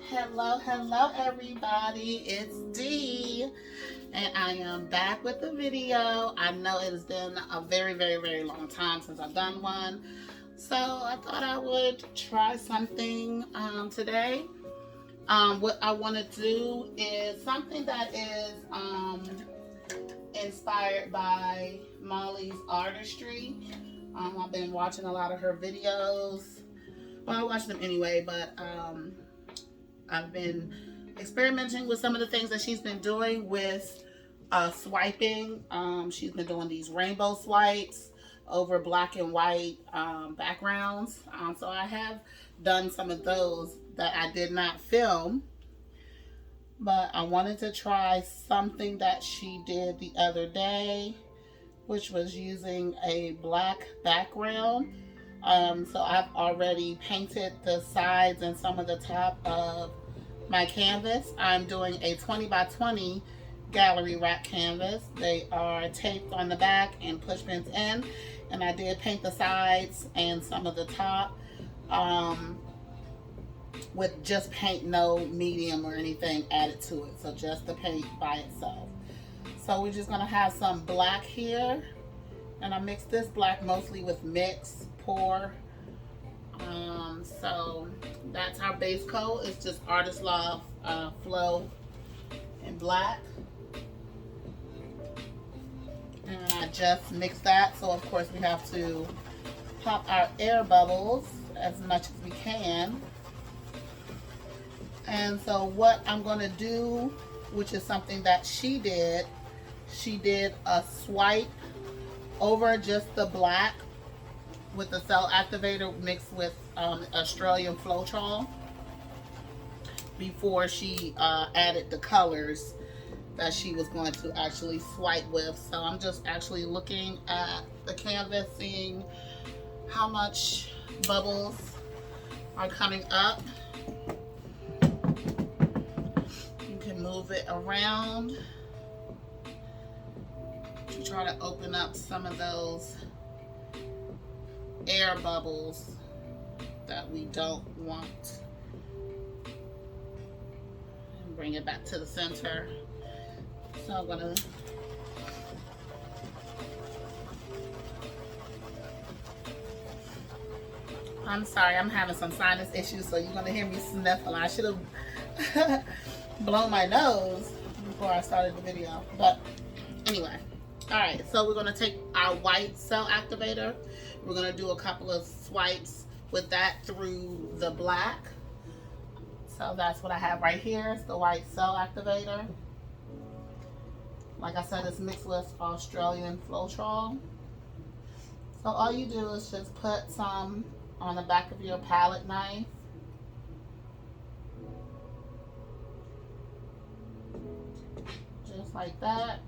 Hello everybody, it's Dee, and I am back with the video. I know it has been a very long time since I've done one, so I thought I would try something today. What I want to do is something that is inspired by Molly's artistry. I've been watching a lot of her videos. Well, I watch them anyway, but I've been experimenting with some of the things that she's been doing with swiping. She's been doing these rainbow swipes over black and white backgrounds. So I have done some of those that I did not film, but I wanted to try something that she did the other day, which was using a black background. So I've already painted the sides and some of the top of my canvas. I'm doing a 20 by 20 gallery wrap canvas. They are taped on the back and push pins in, and I did paint the sides and some of the top with just paint, no medium or anything added to it, so just the paint by itself. So we're just gonna have some black here, and I mixed this black mostly with mix pour. So that's our base coat. It's just Artist Loft Flow in black, and I just mixed that. So of course we have to pop our air bubbles as much as we can. And so what I'm going to do, which is something that she did a swipe over just the black with the cell activator mixed with Australian Floetrol before she added the colors that she was going to actually swipe with. So I'm just actually looking at the canvas, seeing how much bubbles are coming up. You can move it around to try to open up some of those air bubbles that we don't want, and bring it back to the center. So I'm gonna I'm sorry, I'm having some sinus issues, so you're gonna hear me sniffle. I should have blown my nose before I started the video, but anyway. All right, so we're gonna take our white cell activator. We're gonna do a couple of swipes with that through the black. So that's what I have right here. It's the white cell activator. Like I said, it's mixed with Australian Floetrol. So all you do is just put some on the back of your palette knife. Just like that.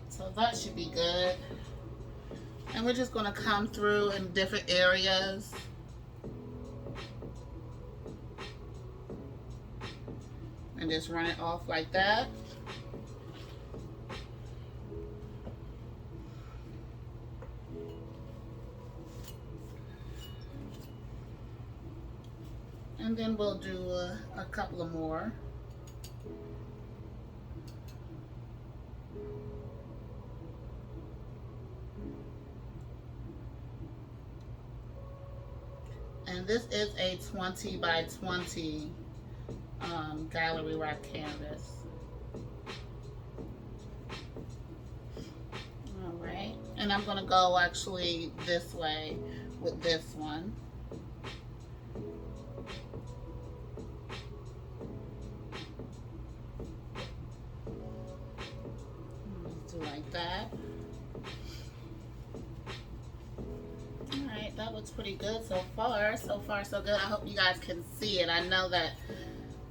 So that should be good. And we're just going to come through in different areas. And just run it off like that. And then we'll do a couple of more. And this is a 20 by 20 gallery wrap canvas. All right, and I'm gonna go actually this way with this one. Do like that. That looks pretty good so far. So far so good. I hope you guys can see it. I know that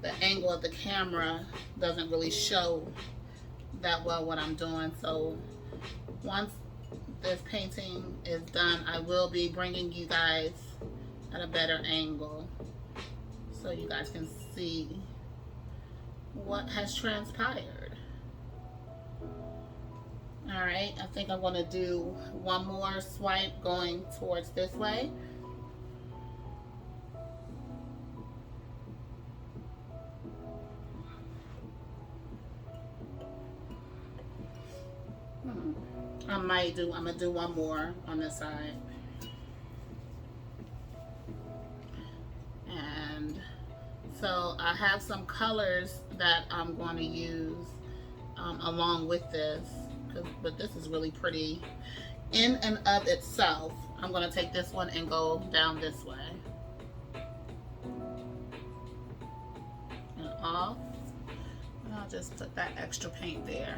the angle of the camera doesn't really show that well what I'm doing. So once this painting is done, I will be bringing you guys at a better angle so you guys can see what has transpired. All right, I think I'm going to do one more swipe going towards this way. I'm gonna do one more on this side. And so I have some colors that I'm going to use along with this, but this is really pretty in and of itself. I'm going to take this one and go down this way and off. And I'll just put that extra paint there.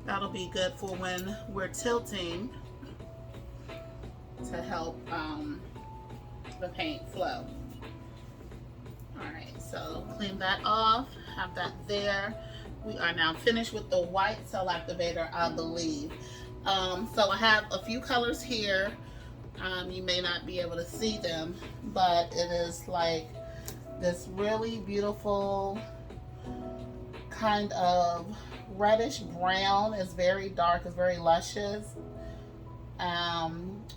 That'll be good for when we're tilting to help the paint flow. Alright, so clean that off, have that there. We are now finished with the white cell activator, I believe. So I have a few colors here. You may not be able to see them, but it is like this really beautiful kind of reddish brown. It's very dark, it's very luscious.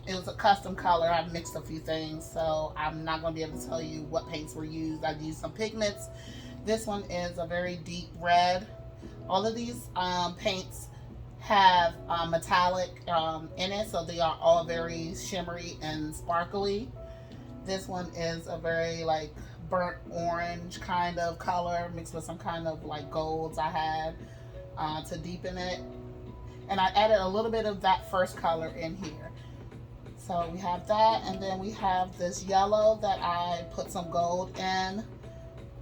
It was a custom color. I mixed a few things, so I'm not going to be able to tell you what paints were used. I used some pigments. This one is a very deep red. All of these paints have metallic in it, so they are all very shimmery and sparkly. This one is a very like burnt orange kind of color mixed with some kind of like golds I had to deepen it. And I added a little bit of that first color in here. So we have that, and then we have this yellow that I put some gold in.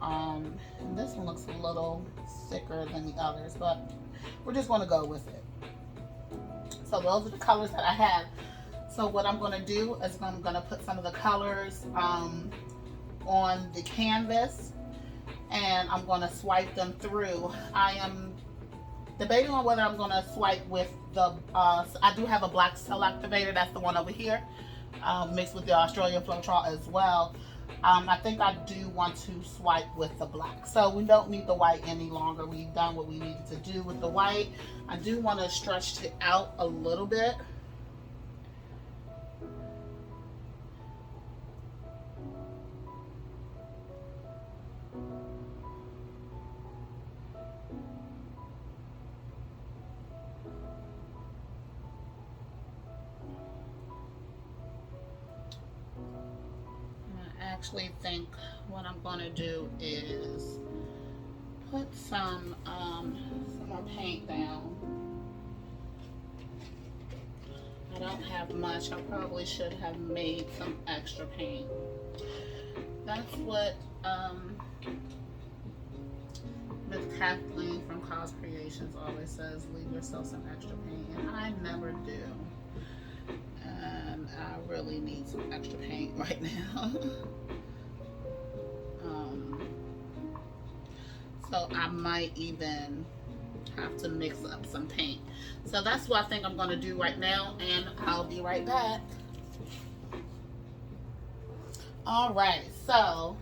And this one looks a little thicker than the others, but we're just going to go with it. So those are the colors that I have. So what I'm going to do is I'm going to put some of the colors on the canvas, and I'm going to swipe them through. I am debating on whether I'm going to swipe with the, I do have a black cell activator, that's the one over here, mixed with the Australian Floetrol as well. I think I do want to swipe with the black. So we don't need the white any longer. We've done what we needed to do with the white. I do want to stretch it out a little bit. Actually think what I'm going to do is put some more paint down. I don't have much. I probably should have made some extra paint. That's what Miss Kathleen from Cause Creations always says, leave yourself some extra paint, and I never do. And I really need some extra paint right now. So I might even have to mix up some paint. So that's what I think I'm going to do right now, and I'll be right back. All right, so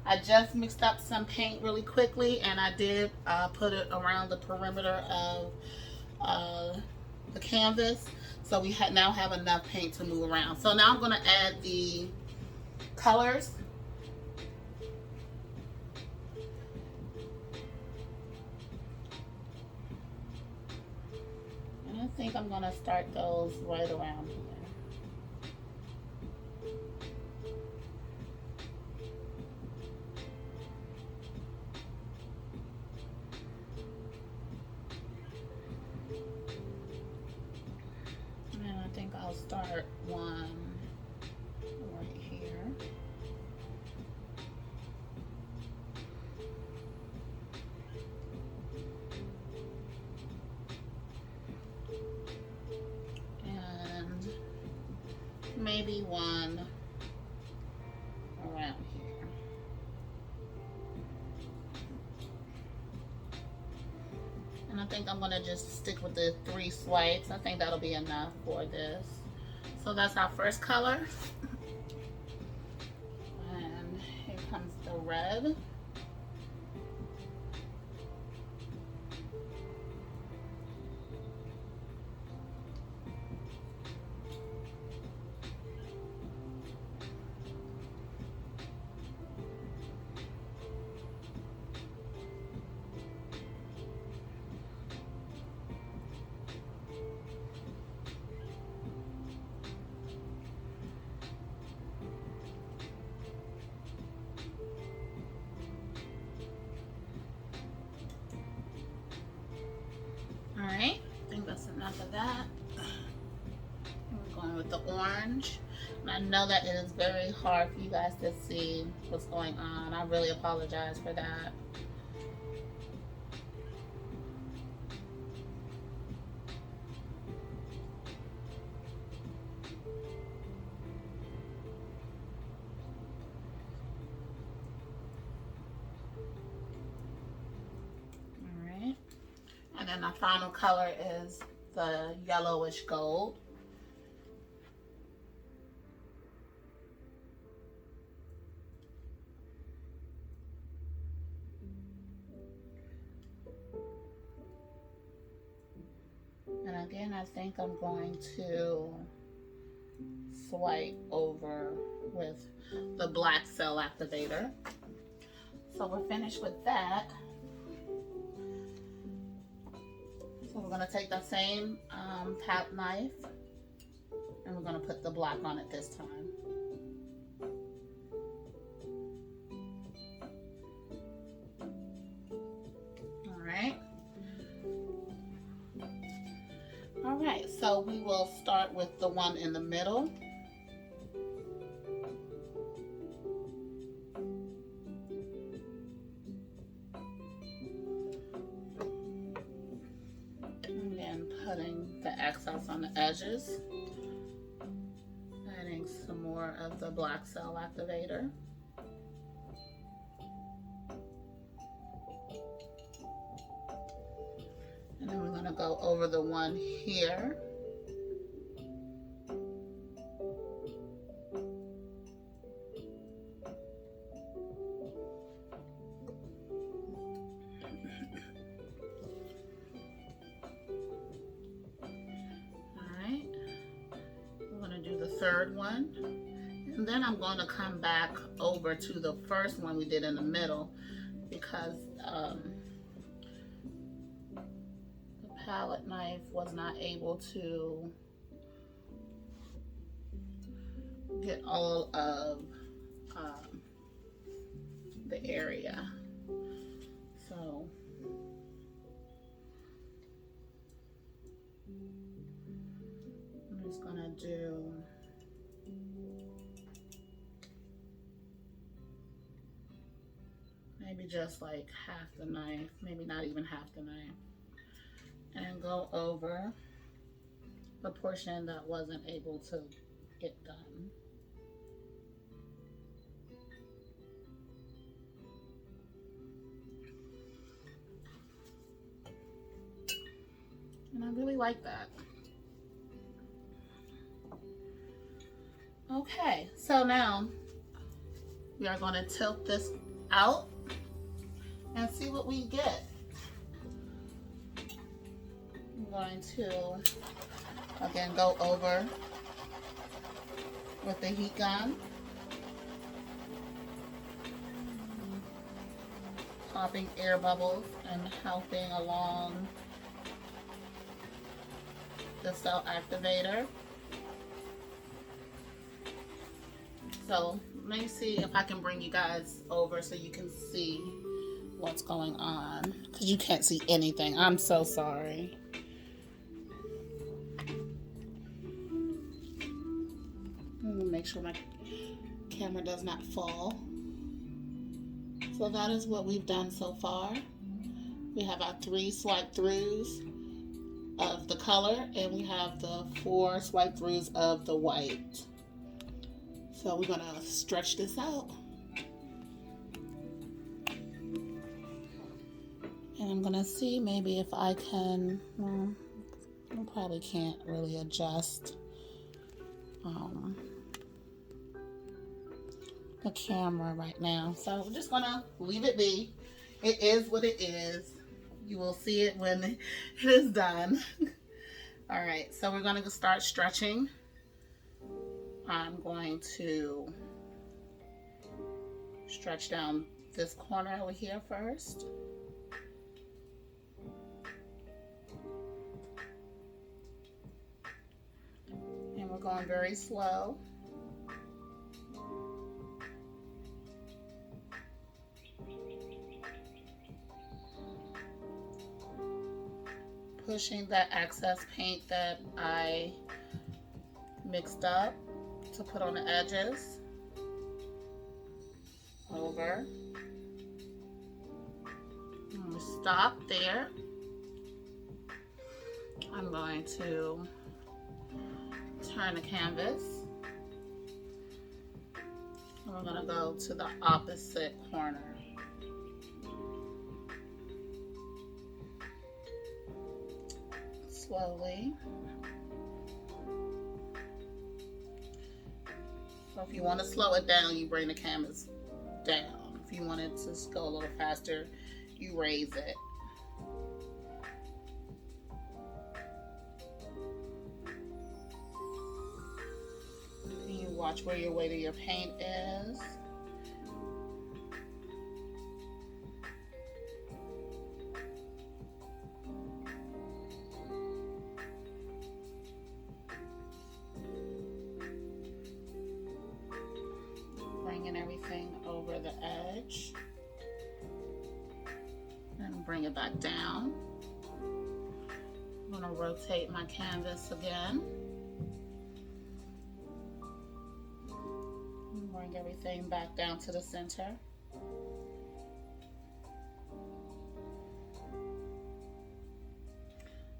I just mixed up some paint really quickly, and I did put it around the perimeter of the canvas. So we now have enough paint to move around. So now I'm going to add the colors. And I think I'm going to start those right around here. I'll start one right here. And maybe one around here. And I think I'm going to just stick with the 3 swipes. I think that'll be enough for this. So that's our first color. And here comes the red. orange. And I know that it is very hard for you guys to see what's going on. I really apologize for that. Alright. And then the final color is the yellowish gold. And again, I think I'm going to swipe over with the black cell activator. So we're finished with that. So we're going to take the same palette knife and we're going to put the black on it this time. Alright, so we will start with the one in the middle. And then putting the excess on the edges. Adding some more of the black cell activator. And then we're going to go over the one here. Alright, we're going to do the third one. And then I'm going to come back over to the first one we did in the middle because palette knife was not able to get all of the area. So I'm just gonna do maybe just like half the knife, maybe not even half the knife. And go over the portion that wasn't able to get done. And I really like that. Okay, so now we are going to tilt this out and see what we get. I'm going to again go over with the heat gun, popping air bubbles and helping along the cell activator. So let me see if I can bring you guys over so you can see what's going on, because you can't see anything. I'm so sorry. Make sure my camera does not fall. So that is what we've done so far. We have our 3 swipe throughs of the color and we have the 4 swipe throughs of the white. So we're gonna stretch this out. And I'm gonna see maybe if I can, I probably can't really adjust the camera right now. So we're just gonna leave it be. It is what it is. You will see it when it is done. All right, so we're gonna start stretching. I'm going to stretch down this corner over here first. And we're going very slow. Pushing that excess paint that I mixed up to put on the edges. Over. I'm going to stop there. I'm going to turn the canvas. And we're going to go to the opposite corner. Slowly. So if you want to slow it down, you bring the canvas down. If you want it to go a little faster, you raise it. And you watch where your weight of your paint is. Bringing everything over the edge. And bring it back down. I'm going to rotate my canvas again. And bring everything back down to the center.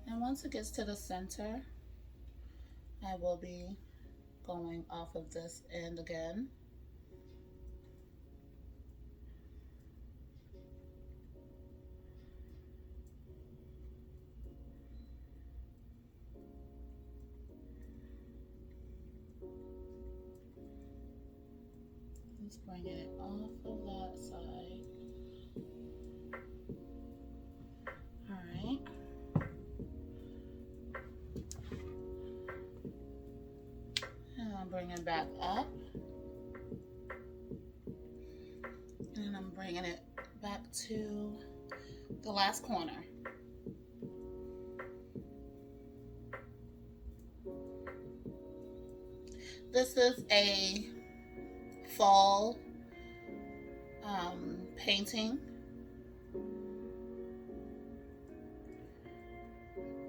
And once it gets to the center, I will be going off of this end again. Just bringing it off of that side. All right. And I'm bringing it back up. And I'm bringing it back to the last corner. This is a fall painting.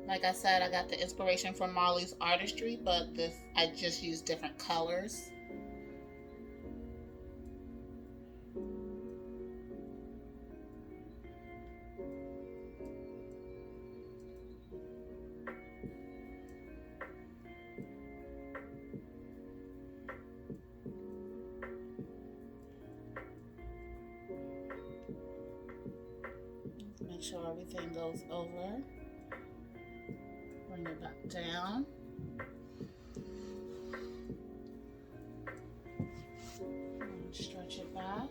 Like I said, I got the inspiration from Marley's Artistry, but I just used different colors. Make sure everything goes over. Bring it back down. And stretch it back.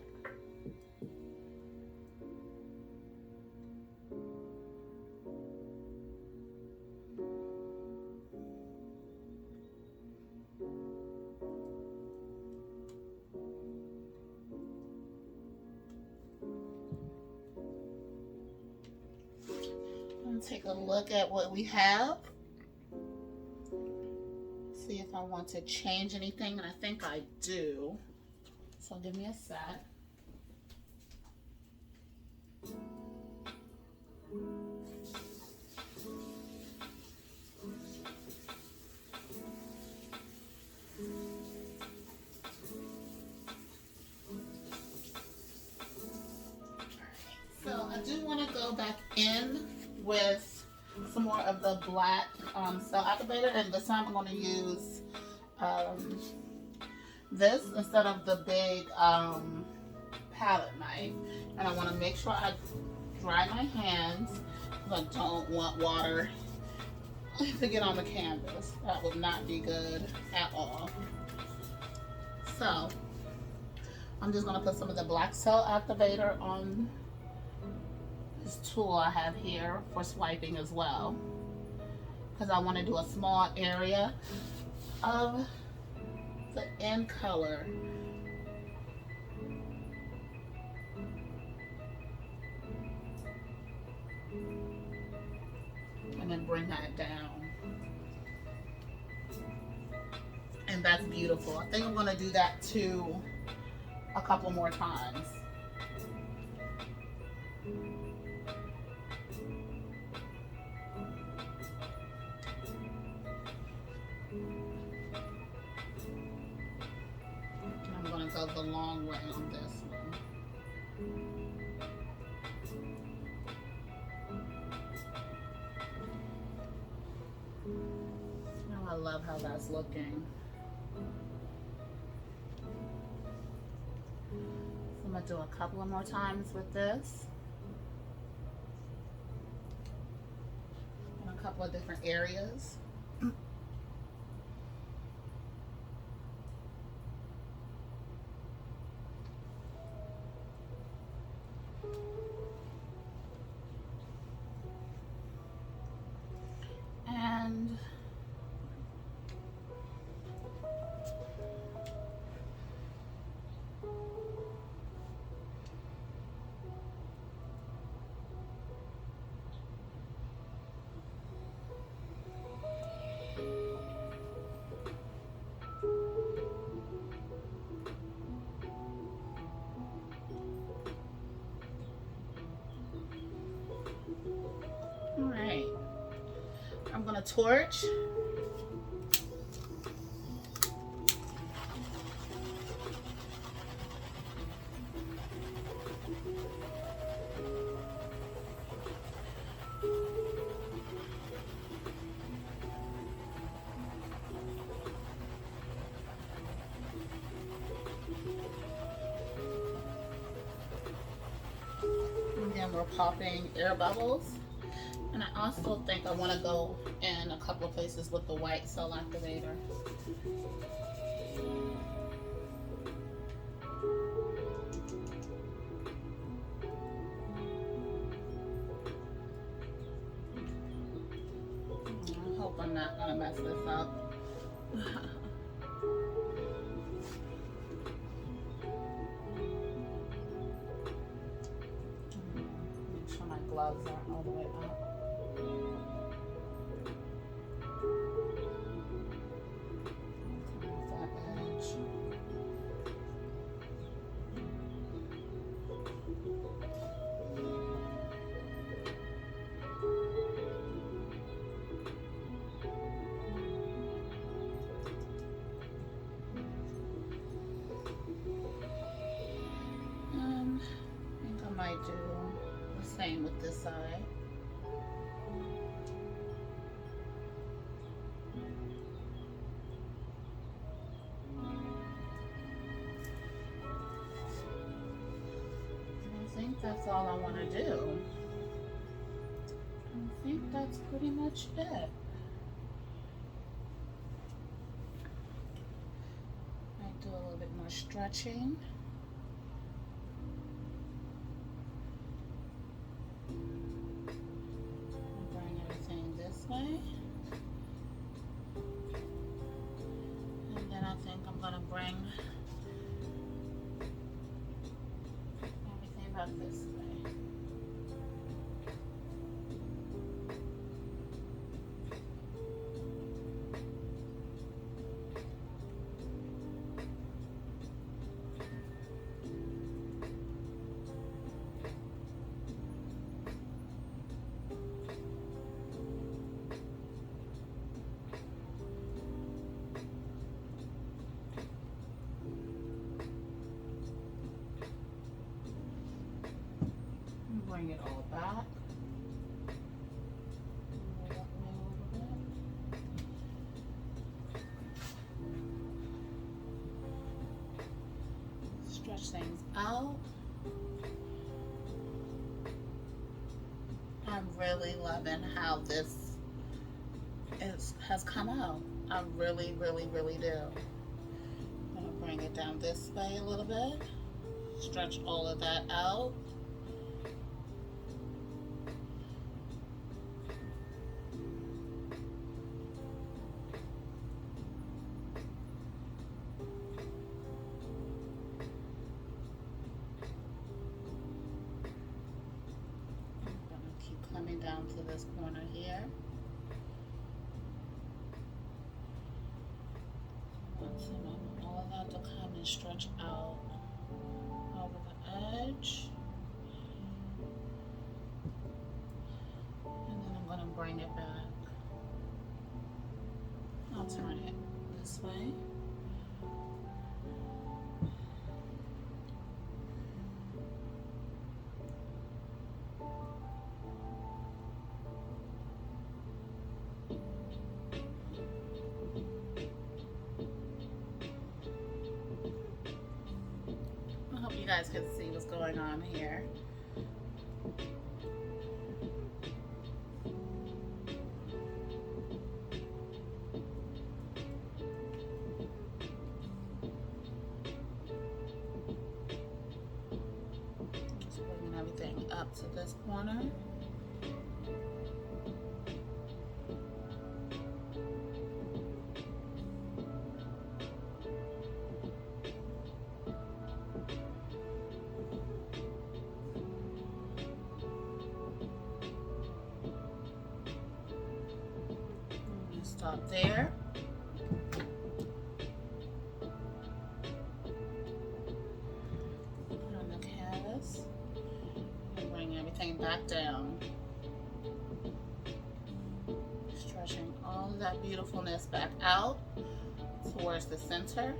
Take a look at what we have. See if I want to change anything, and I think I do. So give me a sec. So I do want to go back in with some more of the black cell activator, and this time I'm going to use this instead of the big palette knife. And I want to make sure I dry my hands because I don't want water to get on the canvas. That would not be good at all. So I'm just going to put some of the black cell activator on this tool I have here for swiping as well, because I want to do a small area of the end color. And then bring that down. And that's beautiful. I think I'm going to do that too a couple more times. go the long way on this one. Oh, I love how that's looking. So I'm gonna do a couple of more times with this. In a couple of different areas. And all right, I'm gonna torch. And then we're popping air bubbles. And I also think I want to go in a couple of places with the white cell activator. I hope I'm not going to mess this up. Make sure my gloves aren't all the way up. I might do the same with this side. I think that's all I want to do. I think that's pretty much it. I do a little bit more stretching. Bring everything this way. And then I think I'm going to bring everything back this way. Bring it all back. Stretch things out. I'm really loving how this has come out. I really, really, really do. I'm gonna bring it down this way a little bit. Stretch all of that out. Coming down to this corner here. I want all of that to come and stretch out over the edge. And then I'm going to bring it back. I'll turn it this way. guys can see what's going on here. Just bringing everything up to this corner. Stop there. On the canvas. And bring everything back down. Stretching all of that beautifulness back out towards the center.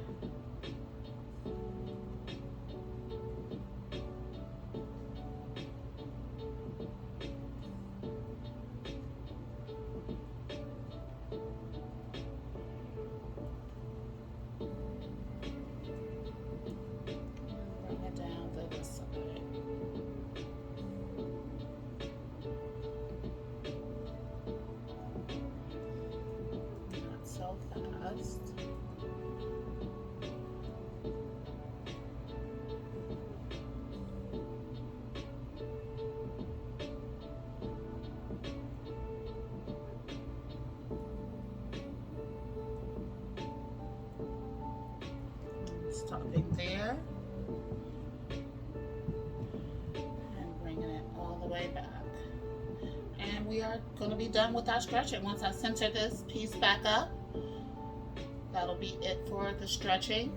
Stopping there and bringing it all the way back. And we are going to be done with our stretching. Once I center this piece back up, that'll be it for the stretching.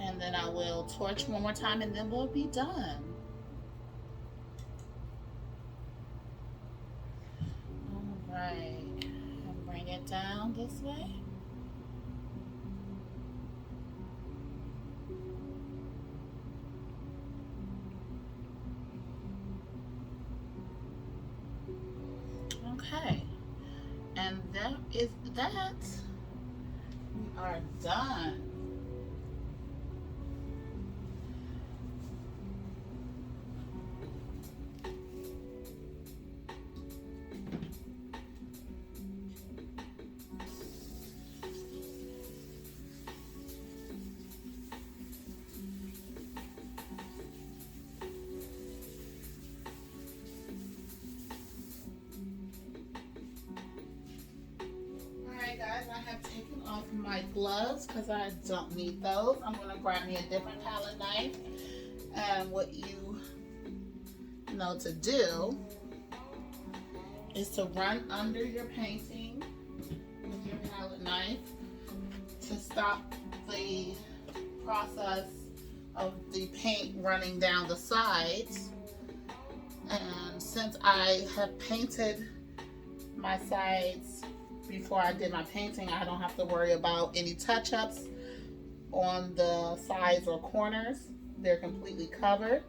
And then I will torch one more time and then we'll be done. All right, and bring it down this way. Okay, and that is that. We are done. Guys, I have taken off my gloves because I don't need those. I'm going to grab me a different palette knife, and what you know to do is to run under your painting with your palette knife to stop the process of the paint running down the sides. And since I have painted my sides before I did my painting, I don't have to worry about any touch-ups on the sides or corners. They're completely covered.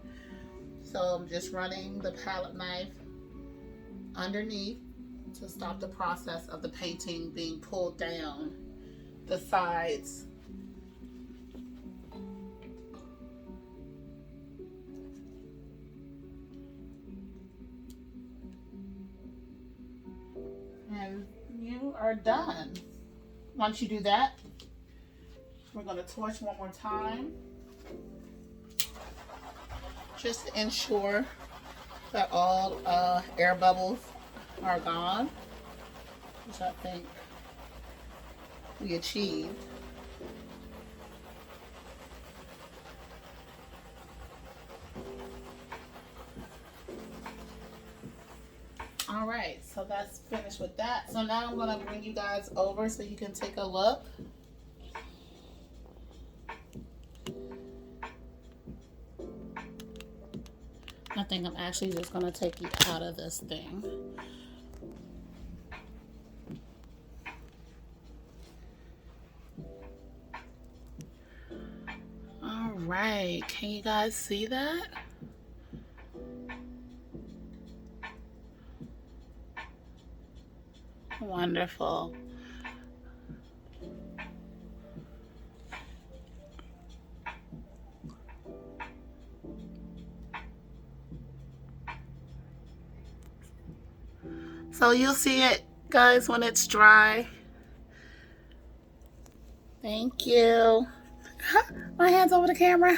So I'm just running the palette knife underneath to stop the process of the painting being pulled down the sides. And you are done. Once you do that, we're going to torch one more time just to ensure that all air bubbles are gone, which I think we achieved. All right, so that's finished with that. So now I'm going to bring you guys over so you can take a look. I think I'm actually just going to take you out of this thing. All right, can you guys see that? Wonderful. So you'll see it, guys, when it's dry. Thank you. My hand's over the camera.